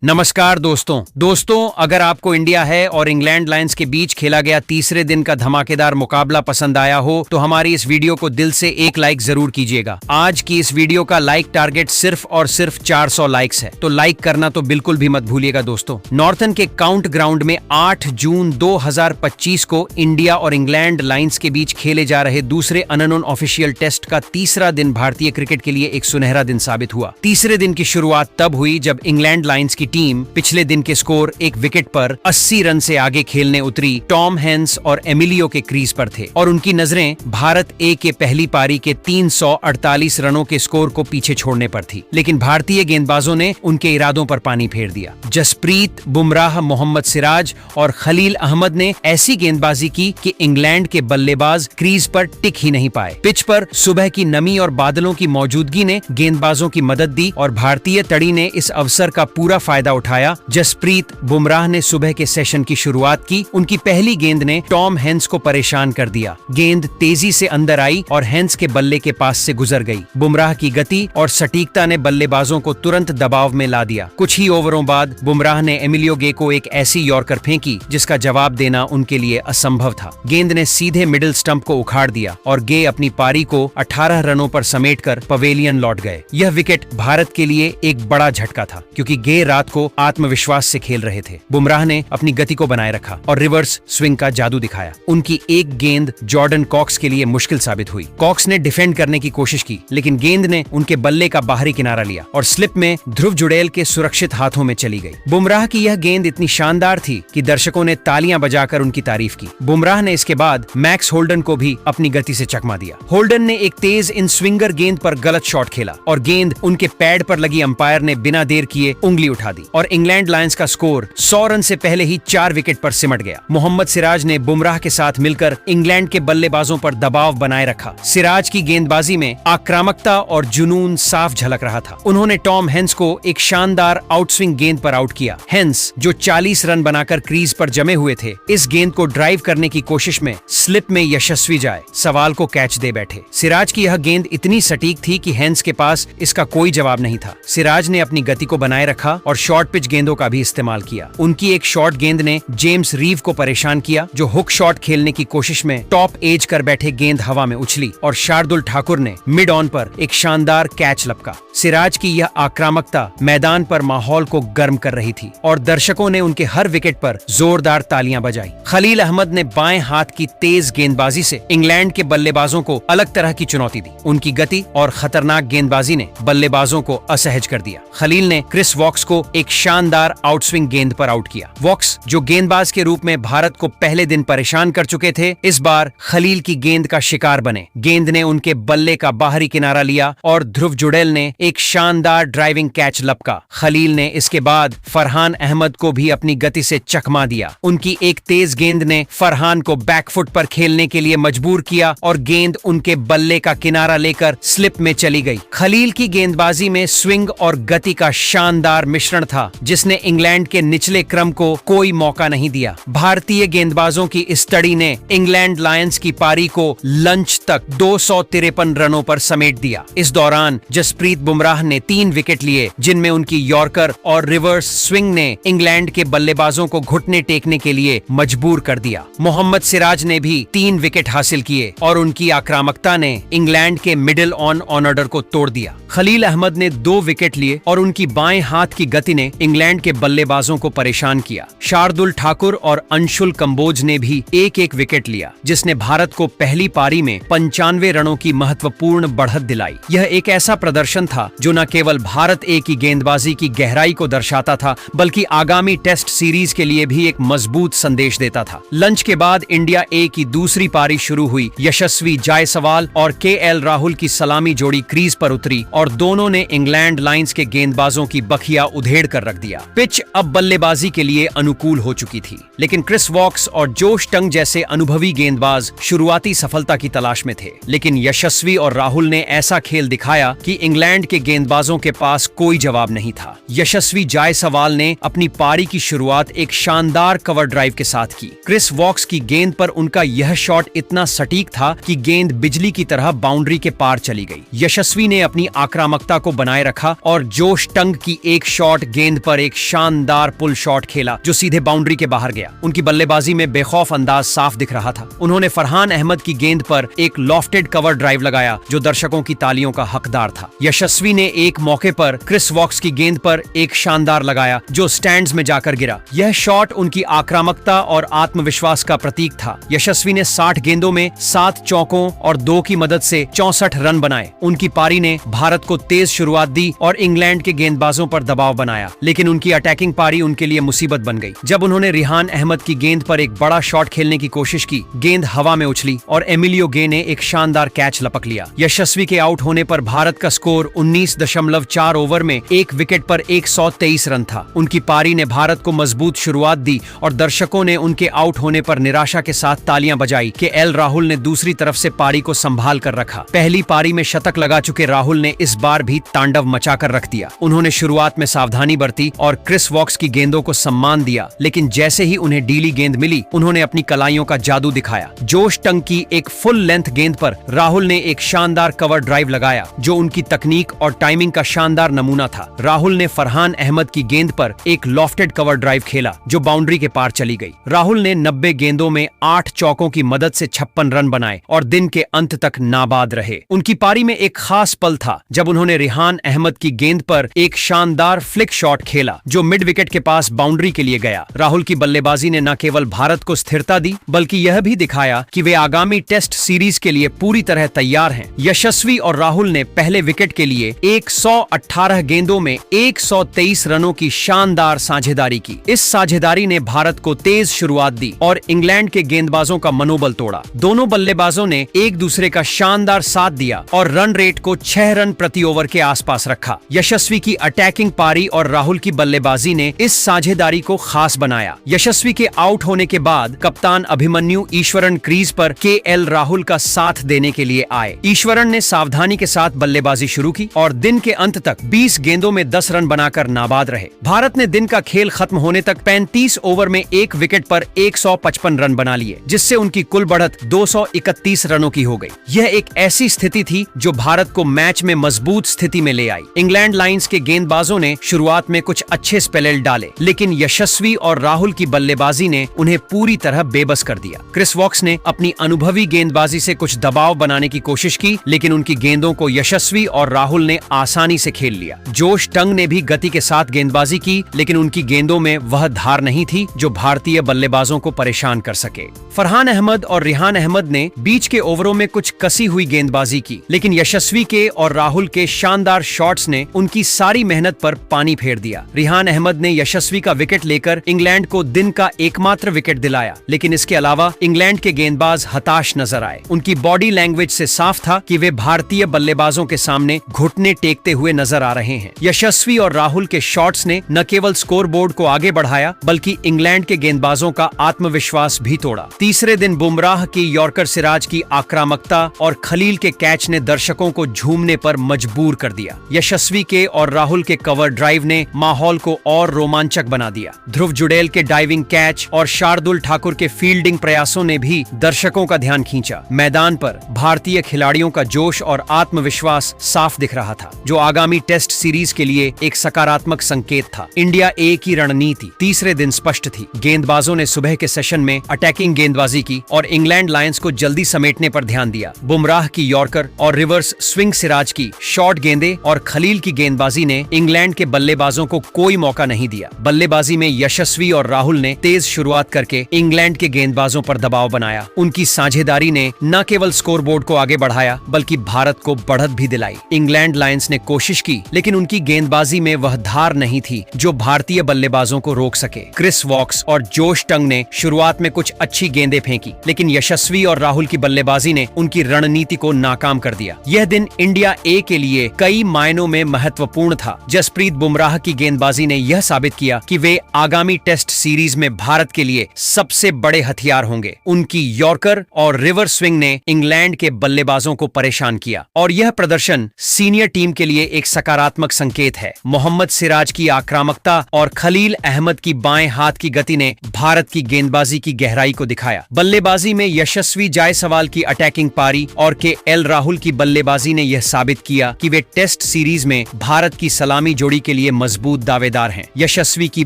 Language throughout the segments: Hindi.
नमस्कार दोस्तों अगर आपको इंडिया है और इंग्लैंड लायंस के बीच खेला गया तीसरे दिन का धमाकेदार मुकाबला पसंद आया हो तो हमारी इस वीडियो को दिल से एक लाइक जरूर कीजिएगा। आज की इस वीडियो का लाइक टारगेट सिर्फ और सिर्फ 400 लाइक्स है, तो लाइक करना तो बिल्कुल भी मत भूलिएगा दोस्तों। नॉर्थन के काउंट ग्राउंड में 8 जून 2025 को इंडिया और इंग्लैंड लायंस के बीच खेले जा रहे दूसरे अननोन ऑफिशियल टेस्ट का तीसरा दिन भारतीय क्रिकेट के लिए एक सुनहरा दिन साबित हुआ। तीसरे दिन की शुरुआत तब हुई जब इंग्लैंड लायंस की टीम पिछले दिन के स्कोर एक विकेट पर 80 रन से आगे खेलने उतरी टॉम हैंस और एमिलियो के क्रीज पर थे और उनकी नजरें भारत ए के पहली पारी के 348 रनों के स्कोर को पीछे छोड़ने पर थी। लेकिन भारतीय गेंदबाजों ने उनके इरादों पर पानी फेर दिया। जसप्रीत बुमराह, मोहम्मद सिराज और खलील अहमद ने ऐसी गेंदबाजी की कि इंग्लैंड के बल्लेबाज क्रीज पर टिक ही नहीं पाए। पिच पर सुबह की नमी और बादलों की मौजूदगी ने गेंदबाजों की मदद दी और भारतीय तड़ी ने इस अवसर का पूरा फायदा उठाया। जसप्रीत बुमराह ने सुबह के सेशन की शुरुआत की। उनकी पहली गेंद ने टॉम हैंस को परेशान कर दिया। गेंद तेजी से अंदर आई और हैंस के बल्ले के पास से गुजर गई। बुमराह की गति और सटीकता ने बल्लेबाजों को तुरंत दबाव में ला दिया। कुछ ही ओवरों बाद बुमराह ने एमिलियो गे को एक ऐसी यॉर्कर फेंकी जिसका जवाब देना उनके लिए असंभव था। गेंद ने सीधे मिडिल स्टंप को उखाड़ दिया और गे अपनी पारी को 18 रनों पर समेटकर पवेलियन लौट गए। यह विकेट भारत के लिए एक बड़ा झटका था क्योंकि गे रात को आत्मविश्वास से खेल रहे थे। बुमराह ने अपनी गति को बनाए रखा और रिवर्स स्विंग का जादू दिखाया। उनकी एक गेंद जॉर्डन कॉक्स के लिए मुश्किल साबित हुई। कॉक्स ने डिफेंड करने की कोशिश की लेकिन गेंद ने उनके बल्ले का बाहरी किनारा लिया और स्लिप में ध्रुव जुड़ेल के सुरक्षित हाथों में चली गई। बुमराह की यह गेंद इतनी शानदार थी कि दर्शकों ने तालियां बजाकर उनकी तारीफ की। बुमराह ने इसके बाद मैक्स होल्डन को भी अपनी गति से चकमा दिया। होल्डन ने एक तेज इन स्विंगर गेंद पर गलत शॉट खेला और गेंद उनके पैड पर लगी अंपायर ने बिना देर किए उंगली उठा दी और इंग्लैंड लायंस का स्कोर 100 रन से पहले ही 4 विकेट पर सिमट गया। मोहम्मद सिराज ने बुमराह के साथ मिलकर इंग्लैंड के बल्लेबाजों पर दबाव बनाए रखा। सिराज की गेंदबाजी में आक्रामकता और जुनून साफ झलक रहा था। उन्होंने टॉम हैंस को एक शानदार आउटस्विंग गेंद पर आउट किया। हैंस जो 40 रन बनाकर क्रीज पर जमे हुए थे, इस गेंद को ड्राइव करने की कोशिश में स्लिप में यशस्वी जाए सवाल को कैच दे बैठे। सिराज की यह गेंद इतनी सटीक थी कि हैंस के पास इसका कोई जवाब नहीं था। सिराज ने अपनी गति को बनाए रखा और शॉर्ट पिच गेंदों का भी इस्तेमाल किया। उनकी एक शॉर्ट गेंद ने जेम्स रीव को परेशान किया जो हुक शॉट खेलने की कोशिश में टॉप एज कर बैठे गेंद हवा में उछली और शार्दुल ठाकुर ने मिड ऑन पर एक शानदार कैच लपका। सिराज की यह आक्रामकता मैदान पर माहौल को गर्म कर रही थी और दर्शकों ने उनके हर विकेट पर जोरदार तालियां बजाई। खलील अहमद ने बाएं हाथ की तेज गेंदबाजी से इंग्लैंड के बल्लेबाजों को अलग तरह की चुनौती दी। उनकी गति और खतरनाक गेंदबाजी ने बल्लेबाजों को असहज कर दिया। खलील ने क्रिस वॉक्स को एक शानदार आउटस्विंग गेंद पर आउट किया। वॉक्स जो गेंदबाज के रूप में भारत को पहले दिन परेशान कर चुके थे, इस बार खलील की गेंद का शिकार बने। गेंद ने उनके बल्ले का बाहरी किनारा लिया और ध्रुव जुड़ेल ने एक शानदार ड्राइविंग कैच लपका। खलील ने इसके बाद फरहान अहमद को भी अपनी गति से चकमा दिया। उनकी एक तेज गेंद ने फरहान को बैकफुट पर खेलने के लिए मजबूर किया और गेंद उनके बल्ले का किनारा लेकर स्लिप में चली गई। खलील की गेंदबाजी में स्विंग और गति का शानदार मिश्रण था जिसने इंग्लैंड के निचले क्रम को कोई मौका नहीं दिया। भारतीय गेंदबाजों की इस तड़ी ने इंग्लैंड लायंस की पारी को लंच तक 253 रनों पर समेट दिया। इस दौरान जसप्रीत बुमराह ने 3 विकेट लिए जिनमें उनकी यॉर्कर और रिवर्स स्विंग ने इंग्लैंड के बल्लेबाजों को घुटने टेकने के लिए मजबूर कर दिया। मोहम्मद सिराज ने भी 3 विकेट हासिल किए और उनकी आक्रामकता ने इंग्लैंड के मिडिल ऑन ऑर्डर को तोड़ दिया। खलील अहमद ने 2 विकेट लिए और उनकी बाएं हाथ की गति ने इंग्लैंड के बल्लेबाजों को परेशान किया। शार्दुल ठाकुर और अंशुल कंबोज ने भी एक विकेट लिया जिसने भारत को पहली पारी में 95 रनों की महत्वपूर्ण बढ़त दिलाई। यह एक ऐसा प्रदर्शन था जो न केवल भारत ए की गेंदबाजी की गहराई को दर्शाता था बल्कि आगामी टेस्ट सीरीज के लिए भी एक मजबूत संदेश देता था। लंच के बाद इंडिया ए की दूसरी पारी शुरू हुई। यशस्वी जायसवाल और केएल राहुल की सलामी जोड़ी क्रीज पर उतरी और दोनों ने इंग्लैंड लायंस के गेंदबाजों की बखिया उधेड़ कर रख दिया। पिच अब बल्लेबाजी के लिए अनुकूल हो चुकी थी लेकिन क्रिस वॉक्स और जोश टंग जैसे अनुभवी गेंदबाज शुरुआती सफलता की तलाश में थे। लेकिन यशस्वी और राहुल ने ऐसा खेल दिखाया कि इंग्लैंड के गेंदबाजों के पास कोई जवाब नहीं था। यशस्वी जायसवाल ने अपनी पारी की शुरुआत एक शानदार कवर ड्राइव के साथ की। क्रिस वॉक्स की गेंद पर उनका यह शॉट इतना सटीक था कि गेंद बिजली की तरह बाउंड्री के पार चली गई। यशस्वी ने अपनी आक्रामकता को बनाए रखा और जोश टंग की एक शॉट गेंद पर एक शानदार पुल शॉट खेला जो सीधे बाउंड्री के बाहर गया। उनकी बल्लेबाजी में बेखौफ अंदाज साफ दिख रहा था। उन्होंने फरहान अहमद की गेंद पर एक लॉफ्टेड कवर ड्राइव लगाया जो दर्शकों की तालियों का हकदार था। यशस्वी ने एक मौके पर क्रिस वॉक्स की गेंद पर एक शानदार लगाया जो स्टैंड्स में जाकर गिरा। यह शॉट उनकी आक्रामकता और आत्मविश्वास का प्रतीक था। यशस्वी ने 60 गेंदों में 7 चौकों और 2 की मदद से 64 रन बनाए। उनकी पारी ने भारत को तेज शुरुआत दी और इंग्लैंड के गेंदबाजों पर दबाव बनाया, लेकिन उनकी अटैकिंग पारी उनके लिए मुसीबत बन गई। जब उन्होंने रिहान अहमद की गेंद पर एक बड़ा शॉट खेलने की कोशिश की, गेंद हवा में उछली और एमिलियो गे ने एक शानदार कैच लपक लिया। यशस्वी के आउट होने पर भारत का स्कोर 19.4 ओवर में 1 विकेट पर 123 रन था। उनकी पारी ने भारत को मजबूत शुरुआत दी और दर्शकों ने उनके आउट होने पर निराशा के साथ तालियां बजाई कि एल राहुल ने दूसरी तरफ से पारी को संभाल कर रखा। पहली पारी में शतक लगा चुके राहुल ने इस बार भी तांडव मचाकर रख दिया। उन्होंने शुरुआत में सावधानी बरती और क्रिस वॉक्स की गेंदों को सम्मान दिया, लेकिन जैसे ही उन्हें डीली गेंद मिली, उन्होंने अपनी कलाइयों का जादू दिखाया। जोश टंग की एक फुल लेंथ गेंद पर राहुल ने एक शानदार कवर ड्राइव लगाया जो उनकी तकनीक और टाइमिंग का शानदार नमूना था। राहुल ने फरहान अहमद की गेंद पर एक लॉफ्टेड कवर ड्राइव खेला जो बाउंड्री के पार चली गई। राहुल ने 90 गेंदों में 8 चौकों की मदद से 56 रन बनाए और दिन के अंत तक नाबाद रहे। उनकी पारी में एक खास पल था जब उन्होंने रिहान अहमद की गेंद पर एक शानदार फ्लिक शॉट खेला जो मिड विकेट के पास बाउंड्री के लिए गया। राहुल की बल्लेबाजी ने न केवल भारत को स्थिरता दी बल्कि यह भी दिखाया कि वे आगामी टेस्ट सीरीज के लिए पूरी तरह तैयार हैं। यशस्वी और राहुल ने पहले विकेट के लिए 118 गेंदों में 123 रनों की शानदार साझेदारी की। इस साझेदारी ने भारत को तेज शुरुआत दी और इंग्लैंड के गेंदबाजों का मनोबल तोड़ा। दोनों बल्लेबाजों ने एक दूसरे का शानदार साथ दिया और रन रेट को 6 रन प्रति ओवर के आसपास रखा। यशस्वी की अटैकिंग पारी और राहुल की बल्लेबाजी ने इस साझेदारी को खास बनाया। यशस्वी के आउट होने के बाद कप्तान अभिमन्यु ईश्वरन क्रीज पर KL राहुल का साथ देने के लिए आए। ईश्वरन ने सावधानी के साथ बल्लेबाजी शुरू की और दिन के अंत तक 20 गेंदों में 10 रन बनाकर नाबाद रहे। भारत ने दिन का खेल खत्म होने तक 35 ओवर में 1 विकेट पर 155 रन बना लिए, जिससे उनकी कुल बढ़त 231 रनों की हो गई। यह एक ऐसी स्थिति थी जो भारत को मैच में मजबूत स्थिति में ले आई। इंग्लैंड लाइंस के गेंदबाजों ने शुरुआत में कुछ अच्छे स्पेल डाले, लेकिन यशस्वी और राहुल की बल्लेबाजी ने उन्हें पूरी तरह बेबस कर दिया। क्रिस वॉक्स ने अपनी अनुभवी गेंदबाजी से कुछ दबाव बनाने की कोशिश की, लेकिन उनकी गेंदों को यशस्वी और राहुल ने आसानी से खेल लिया। जोश टंग ने भी गति के साथ गेंदबाजी की, लेकिन उनकी गेंदों में वह धार नहीं थी जो भारतीय बल्लेबाजों को परेशान कर सके। फरहान अहमद और रिहान अहमद ने बीच के ओवरों में कुछ कसी हुई गेंदबाजी की, लेकिन यशस्वी के और राहुल के शानदार शॉट्स ने उनकी सारी मेहनत पर पानी फेर दिया। रिहान अहमद ने यशस्वी का विकेट लेकर इंग्लैंड को दिन का एकमात्र विकेट दिलाया, लेकिन इसके अलावा इंग्लैंड के गेंदबाज हताश नजर आए। उनकी बॉडी लैंग्वेज से साफ था कि वे भारतीय बल्लेबाजों के सामने घुटने टेकते हुए नजर आ रहे हैं। यशस्वी और राहुल के शॉट्स ने न केवल स्कोरबोर्ड को आगे बढ़ाया बल्कि इंग्लैंड के गेंदबाजों का आत्मविश्वास भी तोड़ा। तीसरे दिन बुमराह की यॉर्कर सिराज की आक्रामकता और खलील के कैच ने दर्शकों को झूमने पर मजबूर कर दिया। यशस्वी के और राहुल के कवर ड्राइव ने माहौल को और रोमांचक बना दिया। ध्रुव जुड़ेल के डाइविंग कैच और शार्दुल ठाकुर के फील्डिंग प्रयासों ने भी दर्शकों का ध्यान खींचा। मैदान पर भारतीय खिलाड़ियों का जोश और आत्मविश्वास साफ दिख रहा था, जो आगामी टेस्ट सीरीज के लिए एक सकारात्मक संकेत था। इंडिया ए की रणनीति तीसरे दिन स्पष्ट थी। गेंदबाजों ने सुबह के सेशन में अटैकिंग गेंदबाजी की और इंग्लैंड लायंस को जल्दी समेटने पर ध्यान दिया। बुमराह की यॉर्कर और रिवर्स स्विंग सिराज की शॉर्ट गेंदें और खलील की गेंदबाजी ने इंग्लैंड के बल्लेबाजों को कोई मौका नहीं दिया। बल्लेबाजी में यशस्वी और राहुल ने तेज शुरुआत करके इंग्लैंड के गेंदबाजों पर दबाव बनाया। उनकी साझेदारी ने न केवल स्कोरबोर्ड को आगे बढ़ाया बल्कि भारत को बढ़त भी दिलाई। इंग्लैंड लायंस ने कोशिश की, लेकिन उनकी गेंदबाजी में वह धार नहीं थी जो भारतीय बल्लेबाजों को रोक सके। क्रिस वॉक्स और जोश टंग ने शुरुआत में कुछ अच्छी गेंदें फेंकी, लेकिन यशस्वी और राहुल की बल्लेबाजी ने उनकी रणनीति को नाकाम कर दिया। यह दिन इंडिया ए के लिए कई मायनों में महत्वपूर्ण था। जसप्रीत बुमराह की गेंदबाजी ने यह साबित किया कि वे आगामी टेस्ट सीरीज में भारत के लिए सबसे बड़े हथियार होंगे। उनकी यॉर्कर और रिवर्स स्विंग ने इंग्लैंड के बल्लेबाजों को परेशान किया और यह प्रदर्शन सीनियर टीम के लिए एक सकारात्मक संकेत है। मोहम्मद सिराज की आक्रामकता और खलील अहमद की बाएं हाथ की गति ने भारत की गेंदबाजी की गहराई को दिखाया। बल्लेबाजी में यशस्वी जायसवाल की अटैकिंग पारी और KL राहुल की बल्लेबाजी ने यह साबित किया कि वे टेस्ट सीरीज में भारत की सलामी जोड़ी के लिए मजबूत दावेदार हैं। यशस्वी की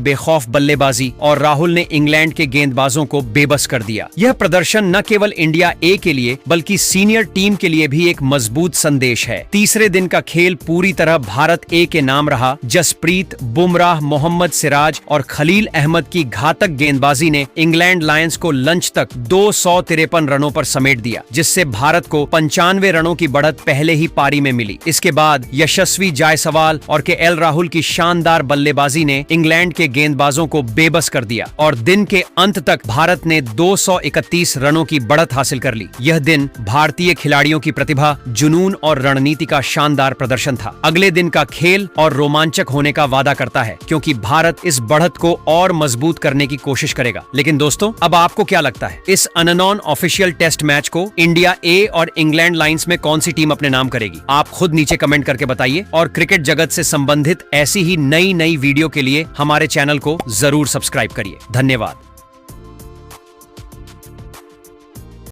बेखौफ बल्लेबाजी और राहुल ने इंग्लैंड के गेंदबाजों को बेबस कर दिया। यह प्रदर्शन न केवल इंडिया ए के लिए बल्कि सीनियर टीम के लिए भी एक मजबूत संदेश है। तीसरे दिन का खेल पूरी तरह भारत ए के नाम रहा। जसप्रीत बुमराह, मोहम्मद सिराज और खलील अहमद की घातक गेंदबाजी ने इंग्लैंड लायंस को लंच तक 253 रनों पर समेट दिया, जिससे भारत को 95 रनों की बढ़त पहले ही पारी में मिली। इसके बाद यशस्वी जायसवाल और केएल राहुल की शानदार बल्लेबाजी ने इंग्लैंड के गेंदबाजों को बेबस कर दिया और दिन के अंत तक भारत ने 231 रनों की बढ़त हासिल कर ली। यह दिन भारतीय खिलाड़ियों की प्रतिभा, जुनून और रणनीति का शानदार प्रदर्शन था। अगले दिन का खेल और रोमांचक होने का वादा करता है, क्योंकि भारत इस बढ़त को और मजबूत करने की कोशिश करेगा। लेकिन दोस्तों, अब आपको क्या लगता है, इस अननोन ऑफिशियल टेस्ट मैच को इंडिया ए और इंग्लैंड लायंस में कौन सी टीम अपने नाम करेगी? आप खुद नीचे कमेंट करके बताइए और क्रिकेट जगत से संबंधित ऐसी ही नई वीडियो के लिए हमारे चैनल को जरूर सब्सक्राइब करिए। धन्यवाद।